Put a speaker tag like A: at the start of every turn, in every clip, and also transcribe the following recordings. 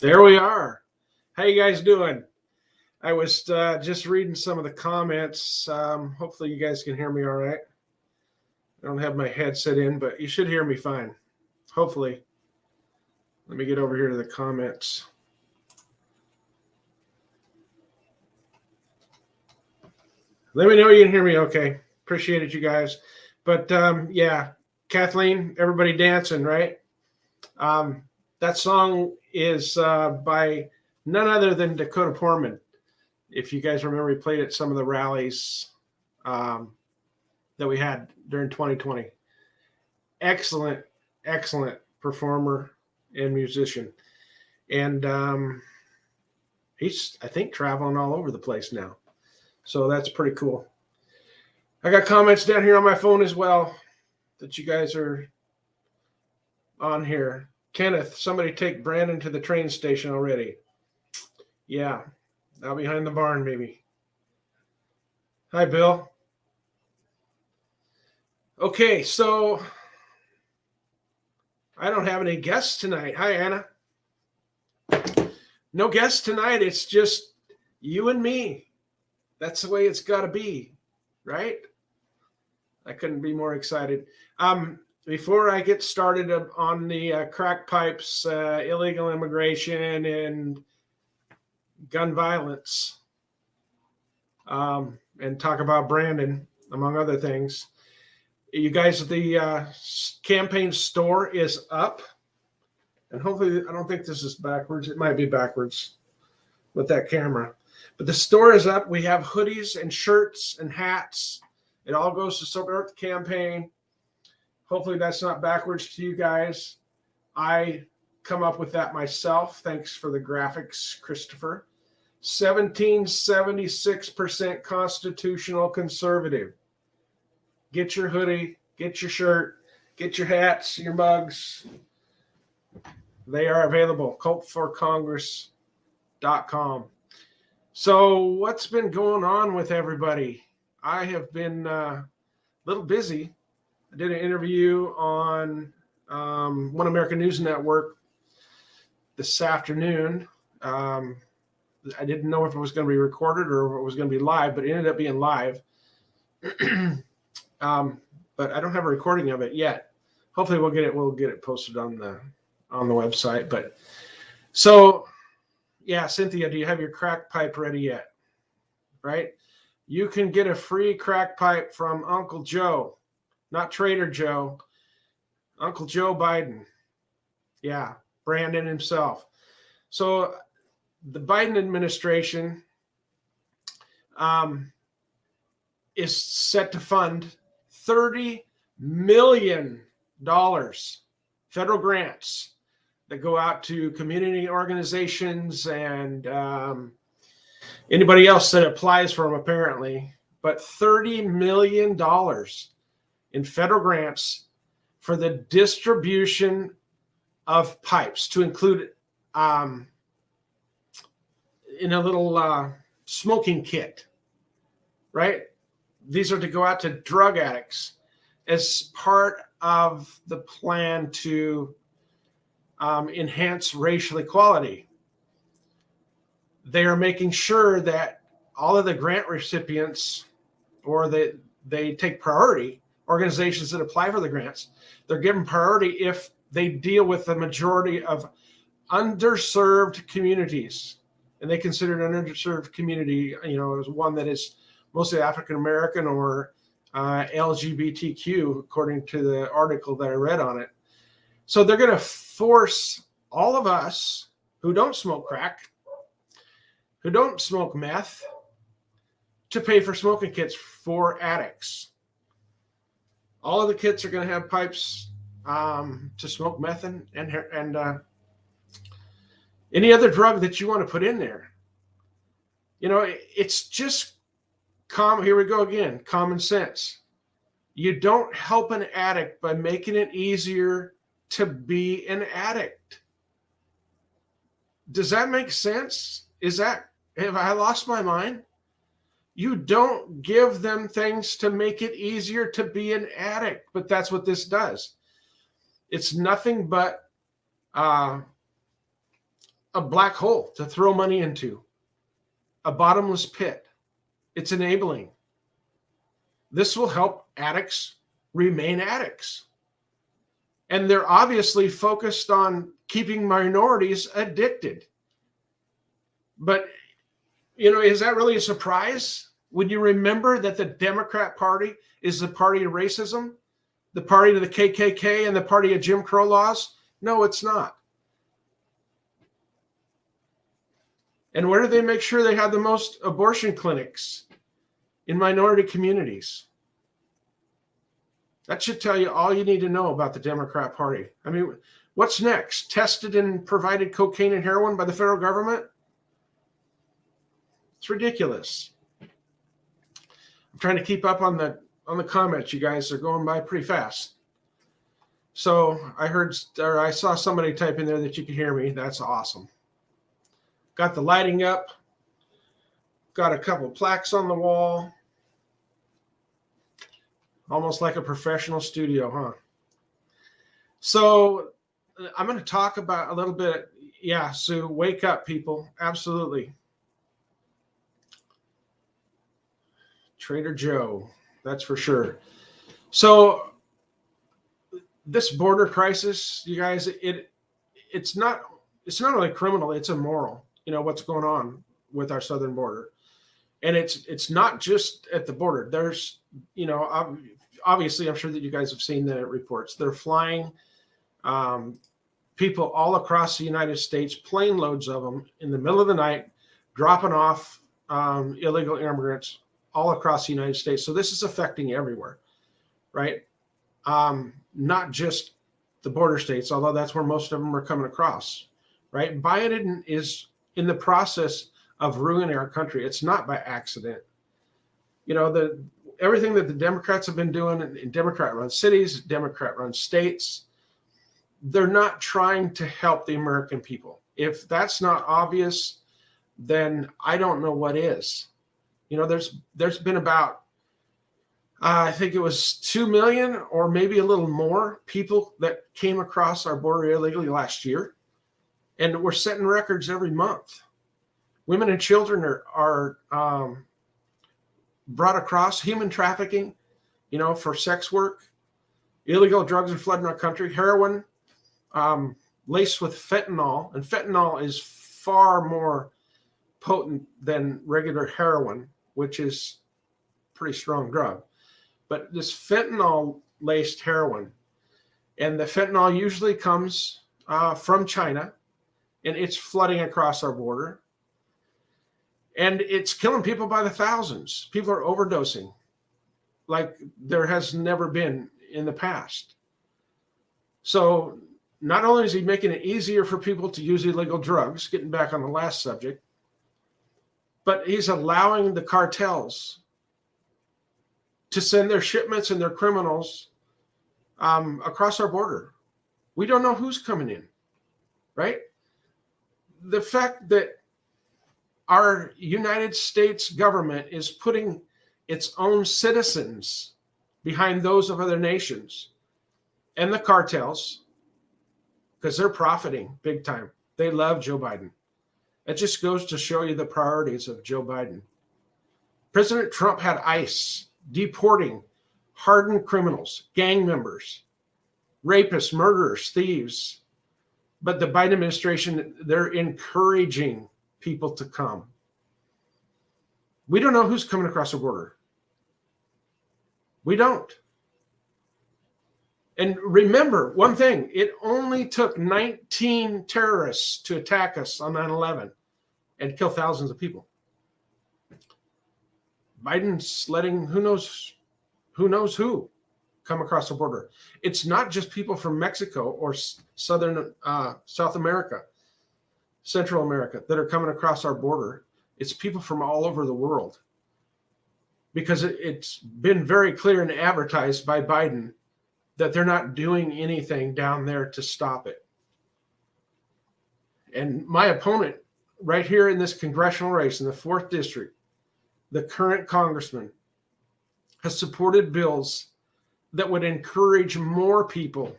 A: There we are. How you guys doing? I was just reading some of the comments. Hopefully you guys can hear me all right. I don't have my headset in, but you should hear me fine. Hopefully. Let me get over here to the comments. Let me know you can hear me okay. Appreciate it, you guys. But yeah, Kathleen, everybody dancing, right? That song is by none other than Dakota Portman. If you guys remember, we played at some of the rallies that we had during 2020. Excellent, excellent performer and musician. And he's, I think, traveling all over the place now. So that's pretty cool. I got comments down here on my phone as well that you guys are on here. Kenneth, somebody take Brandon to the train station already. Yeah, out behind the barn, maybe. Hi, Bill. Okay, so I don't have any guests tonight. Hi, Anna. No guests tonight. It's just you and me. That's the way it's got to be, right? I couldn't be more excited. Before I get started on the crack pipes, illegal immigration, and gun violence, and talk about Brandon, among other things, you guys, the campaign store is up. And hopefully, I don't think this is backwards. It might be backwards with that camera. But the store is up. We have hoodies and shirts and hats. It all goes to support the campaign. Hopefully that's not backwards to you guys. I come up with that myself. Thanks for the graphics, Christopher. 1776% constitutional conservative. Get your hoodie, get your shirt, get your hats, your mugs. They are available. cultforcongress.com. So what's been going on with everybody? I have been a little busy. I did an interview on One American News Network this afternoon. I didn't know if it was going to be recorded or if it was going to be live, but it ended up being live. But I don't have a recording of it yet. Hopefully we'll get it posted on the website. But so yeah, Cynthia, do you have your crack pipe ready yet? Right? You can get a free crack pipe from Uncle Joe, not Trader Joe, Uncle Joe Biden. Yeah, Brandon himself. So the Biden administration is set to fund $30 million federal grants that go out to community organizations and anybody else that applies for them, apparently. But $30 million in federal grants for the distribution of pipes, to include in a little smoking kit, right? These are to go out to drug addicts as part of the plan to enhance racial equality. They are making sure that all of the grant recipients, or they take priority, organizations that apply for the grants, they're given priority if they deal with the majority of underserved communities. And they consider an underserved community, as one that is mostly African American or LGBTQ, according to the article that I read on it. So they're going to force all of us who don't smoke crack, who don't smoke meth, to pay for smoking kits for addicts. All of the kits are going to have pipes to smoke meth and any other drug that you want to put in there. It's just here we go again, common sense. You don't help an addict by making it easier to be an addict. Does that make sense? Have I lost my mind? You don't give them things to make it easier to be an addict, but that's what this does. It's nothing but a a black hole to throw money into, a bottomless pit. It's enabling. This will help addicts remain addicts. And they're obviously focused on keeping minorities addicted. But, is that really a surprise when you remember that the Democrat Party is the party of racism, the party of the KKK, and the party of Jim Crow laws? No, it's not. And where do they make sure they have the most abortion clinics? In minority communities. That should tell you all you need to know about the Democrat Party. I mean, what's next? Tested and provided cocaine and heroin by the federal government? It's ridiculous. I'm trying to keep up on the comments. You guys are going by pretty fast. So I saw somebody type in there that you could hear me. That's awesome. Got the lighting up. Got a couple plaques on the wall. Almost like a professional studio, huh? So I'm going to talk about a little bit. Yeah, Sue, wake up, people. Absolutely. Trader Joe, that's for sure. So this border crisis, you guys, it's not only criminal, it's immoral. What's going on with our southern border. And it's not just at the border. There's, obviously, I'm sure that you guys have seen the reports. They're flying people all across the United States, plane loads of them in the middle of the night, dropping off illegal immigrants all across the United States. So this is affecting everywhere, right? Not just the border states, although that's where most of them are coming across, right? Biden is in the process of ruining our country. It's not by accident. Everything that the Democrats have been doing in Democrat-run cities, Democrat-run states, they're not trying to help the American people. If that's not obvious, then I don't know what is. There's been about, I think it was 2 million or maybe a little more people that came across our border illegally last year. And we're setting records every month. Women and children are brought across, human trafficking, for sex work. Illegal drugs are flooding our country. Heroin laced with fentanyl, and fentanyl is far more potent than regular heroin, which is a pretty strong drug. But this fentanyl laced heroin, and the fentanyl usually comes from China, and it's flooding across our border. And it's killing people by the thousands. People are overdosing like there has never been in the past. So not only is he making it easier for people to use illegal drugs, getting back on the last subject, but he's allowing the cartels to send their shipments and their criminals across our border. We don't know who's coming in, right? The fact that our United States government is putting its own citizens behind those of other nations and the cartels, because they're profiting big time. They love Joe Biden. It just goes to show you the priorities of Joe Biden. President Trump had ICE deporting hardened criminals, gang members, rapists, murderers, thieves. But the Biden administration, they're encouraging people to come. We don't know who's coming across the border. We don't. And remember one thing, it only took 19 terrorists to attack us on 9/11 and kill thousands of people. Biden's letting who knows who come across the border. It's not just people from Mexico or South America, Central America that are coming across our border. It's people from all over the world, because it's been very clear and advertised by Biden that they're not doing anything down there to stop it. And my opponent right here in this congressional race in the 4th district, the current congressman, has supported bills that would encourage more people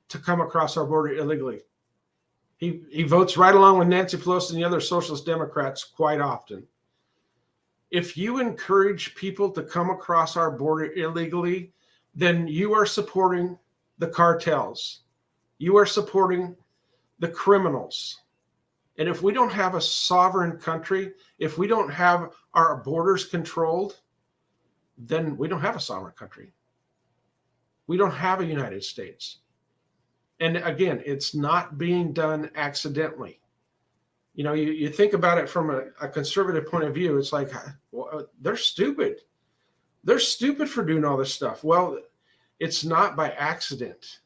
A: to come across our border illegally. He votes right along with Nancy Pelosi and the other socialist Democrats quite often. If you encourage people to come across our border illegally, then you are supporting the cartels. You are supporting the criminals. And if we don't have a sovereign country, if we don't have our borders controlled, then we don't have a sovereign country. We don't have a United States. And again, it's not being done accidentally. You know, you think about it from a conservative point of view, it's like, well, they're stupid. They're stupid for doing all this stuff. Well, it's not by accident.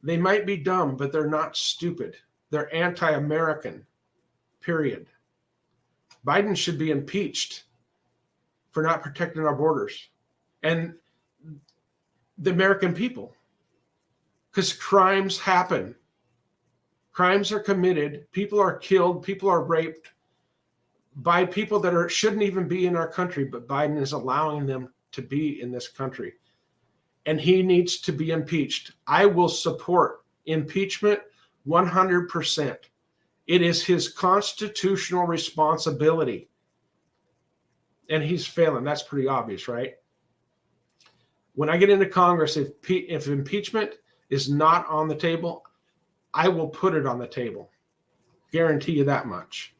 A: They might be dumb, but they're not stupid. They're anti-American, period. Biden should be impeached for not protecting our borders and the American people, because crimes happen. Crimes are committed. People are killed. People are raped by people that shouldn't even be in our country, but Biden is allowing them to be in this country. And he needs to be impeached. I will support impeachment 100%. It is his constitutional responsibility. And he's failing. That's pretty obvious, right? When I get into Congress, if impeachment is not on the table, I will put it on the table. Guarantee you that much.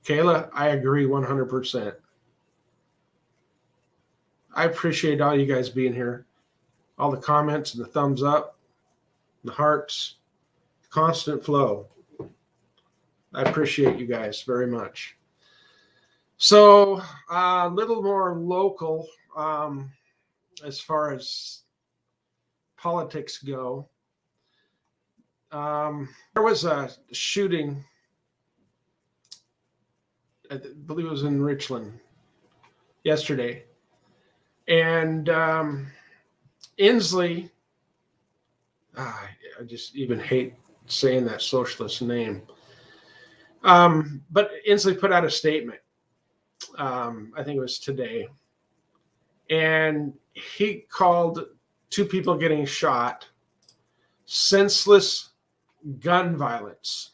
A: Kayla, I agree 100%. I appreciate all you guys being here. All the comments and the thumbs up, the hearts, constant flow. I appreciate you guys very much. So a little more local as far as politics go. There was a shooting, I believe it was in Richland yesterday. And Inslee, I just even hate saying that socialist name. But Inslee put out a statement. I think it was today. And he called two people getting shot senseless gun violence.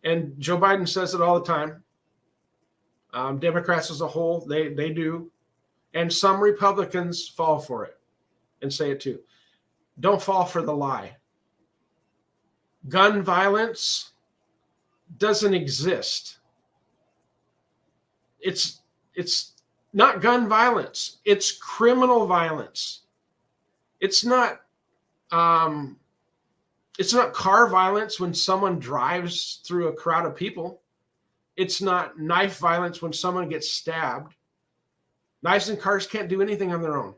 A: And Joe Biden says it all the time. Democrats as a whole, they do. And some Republicans fall for it and say it too. Don't fall for the lie. Gun violence doesn't exist. It's not gun violence. It's criminal violence. It's not car violence when someone drives through a crowd of people. It's not knife violence when someone gets stabbed. Knives and cars can't do anything on their own,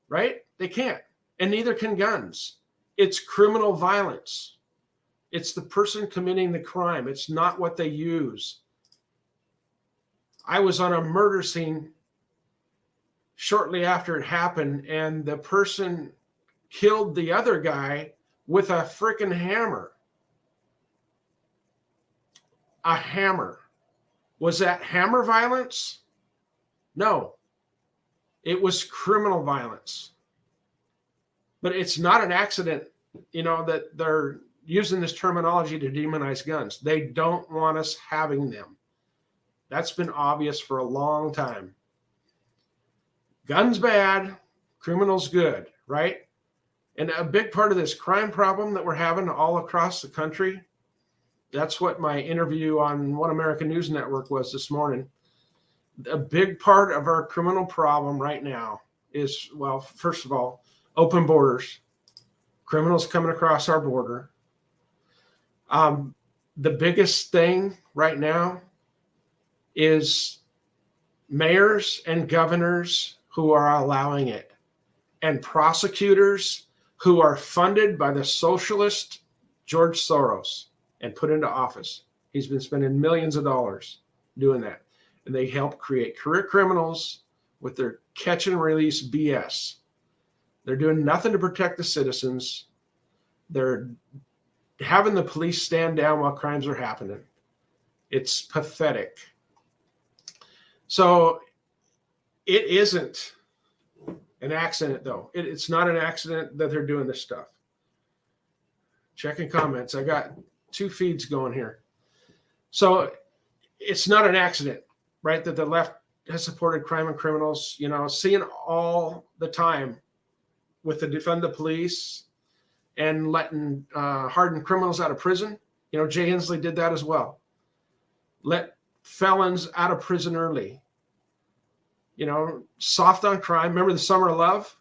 A: right? They can't, and neither can guns. It's criminal violence. It's the person committing the crime. It's not what they use. I was on a murder scene shortly after it happened, and the person killed the other guy with a freaking hammer. A hammer. Was that hammer violence? No. It was criminal violence. But it's not an accident, that they're using this terminology to demonize guns. They don't want us having them. That's been obvious for a long time. Guns bad, criminals good, right? And a big part of this crime problem that we're having all across the country, that's what my interview on One American News Network was this morning. A big part of our criminal problem right now is, well, first of all, open borders, criminals coming across our border. The biggest thing right now is mayors and governors who are allowing it, and prosecutors who are funded by the socialist George Soros and put into office. He's been spending millions of dollars doing that. And they help create career criminals with their catch and release BS. They're doing nothing to protect the citizens. They're having the police stand down while crimes are happening. It's pathetic. So it isn't An accident, though. It's not an accident that they're doing this stuff. Checking comments. I got 2 feeds going here. So it's not an accident, right, that the left has supported crime and criminals, seeing all the time with the defund the police and letting hardened criminals out of prison. Jay Inslee did that as well. Let felons out of prison early. Soft on crime. Remember the Summer of Love,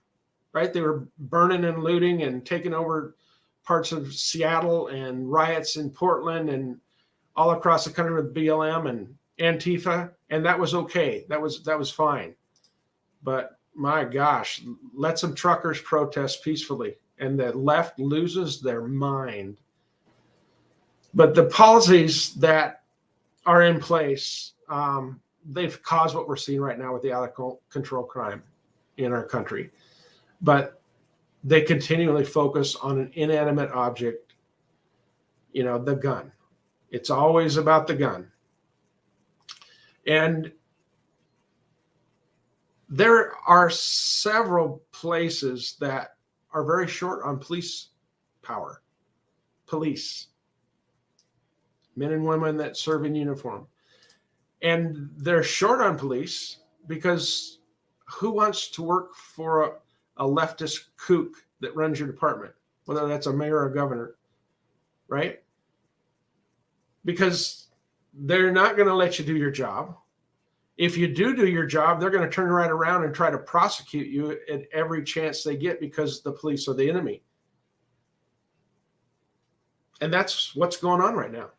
A: right? They were burning and looting and taking over parts of Seattle, and riots in Portland and all across the country with BLM and Antifa, and that was okay. That was fine. But my gosh, let some truckers protest peacefully, and the left loses their mind. But the policies that are in place, they've caused what we're seeing right now with the out of control crime in our country. But they continually focus on an inanimate object, the gun. It's always about the gun. And there are several places that are very short on police power. Police, men and women that serve in uniform. And they're short on police because who wants to work for a leftist kook that runs your department, whether that's a mayor or a governor, right? Because they're not going to let you do your job. If you do your job, they're going to turn right around and try to prosecute you at every chance they get because the police are the enemy. And that's what's going on right now.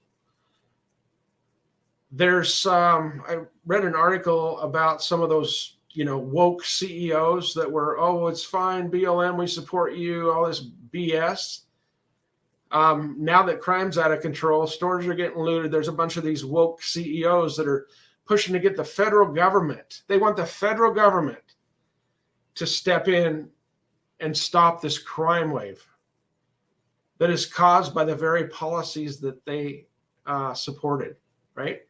A: There's I read an article about some of those, woke CEOs that were, oh, it's fine, BLM, we support you, all this BS. Now that crime's out of control, stores are getting looted. There's a bunch of these woke CEOs that are pushing to get the federal government. They want the federal government to step in and stop this crime wave that is caused by the very policies that they supported, right?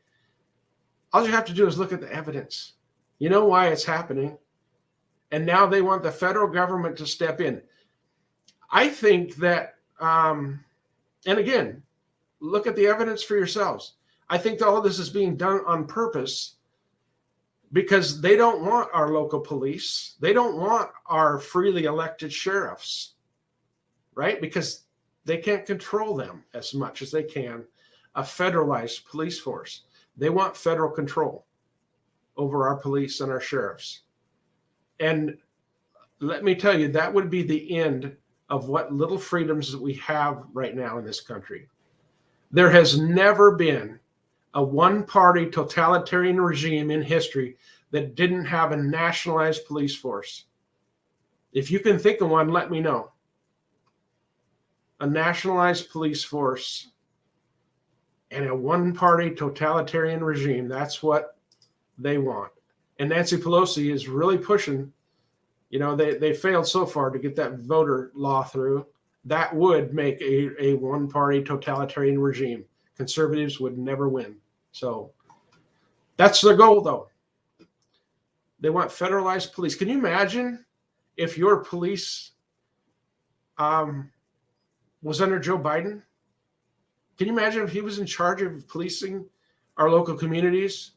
A: All you have to do is look at the evidence. You know why it's happening. And now they want the federal government to step in. I think that, and again, look at the evidence for yourselves. I think that all of this is being done on purpose because they don't want our local police. They don't want our freely elected sheriffs, right? Because they can't control them as much as they can a federalized police force. They want federal control over our police and our sheriffs. And let me tell you, that would be the end of what little freedoms that we have right now in this country. There has never been a one-party totalitarian regime in history that didn't have a nationalized police force. If you can think of one, let me know. A nationalized police force and a one-party totalitarian regime, that's what they want. And Nancy Pelosi is really pushing, they failed so far to get that voter law through. That would make a one-party totalitarian regime. Conservatives would never win. So that's their goal, though. They want federalized police. Can you imagine if your police was under Joe Biden? Can you imagine if he was in charge of policing our local communities?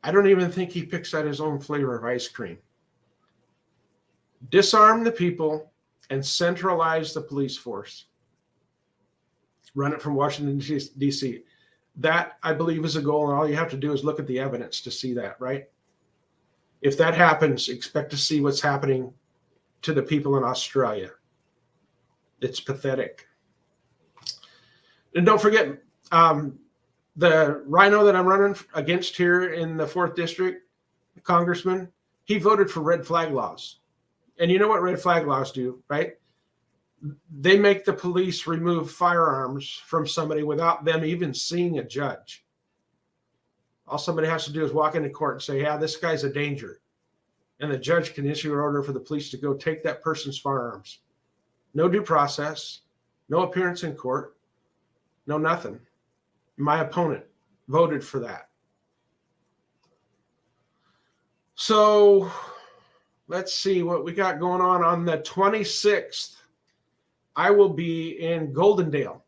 A: I don't even think he picks out his own flavor of ice cream. Disarm the people and centralize the police force. Run it from Washington, D.C. That, I believe, is a goal, and all you have to do is look at the evidence to see that, right? If that happens, expect to see what's happening to the people in Australia. It's pathetic. And don't forget, the rhino that I'm running against here in the 4th District, the congressman, he voted for red flag laws. And you know what red flag laws do, right? They make the police remove firearms from somebody without them even seeing a judge. All somebody has to do is walk into court and say, yeah, this guy's a danger. And the judge can issue an order for the police to go take that person's firearms. No due process, no appearance in court, no nothing. My opponent voted for that. So let's see what we got going on the 26th. I will be in Goldendale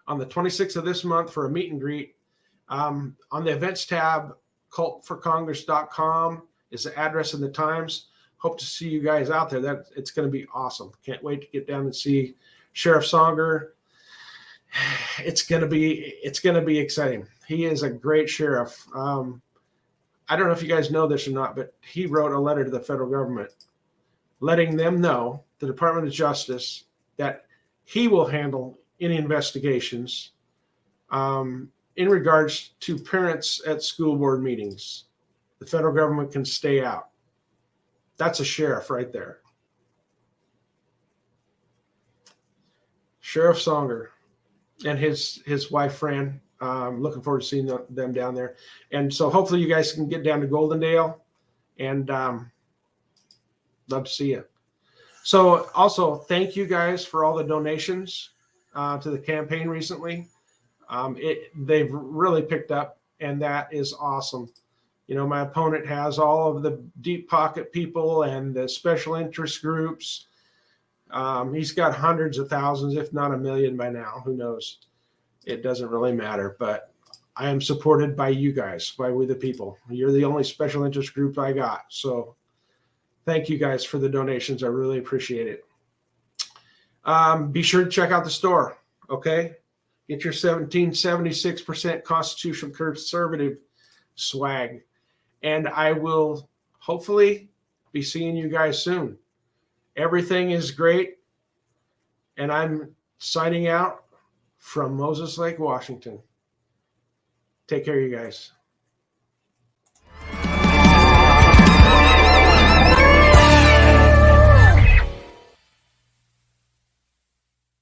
A: on the 26th of this month for a meet and greet. On the events tab, cultforcongress.com is the address and the times. Hope to see you guys out there. It's going to be awesome. Can't wait to get down and see Sheriff Songer. It's going to be exciting. He is a great sheriff. I don't know if you guys know this or not, but he wrote a letter to the federal government letting them know, the Department of Justice, that he will handle any investigations in regards to parents at school board meetings. The federal government can stay out. That's a sheriff right there. Sheriff Songer and his wife, Fran. Looking forward to seeing them down there. And so hopefully you guys can get down to Goldendale, and love to see you. So also thank you guys for all the donations to the campaign recently. They've really picked up, and that is awesome. You know, my opponent has all of the deep pocket people and the special interest groups. He's got hundreds of thousands, if not a million by now. Who knows? It doesn't really matter, but I am supported by you guys, by we the people. You're the only special interest group I got. So thank you guys for the donations. I really appreciate it. Be sure to check out the store, okay? Get your 1776% constitutional conservative swag. And I will hopefully be seeing you guys soon. Everything is great. And I'm signing out from Moses Lake, Washington. Take care, you guys.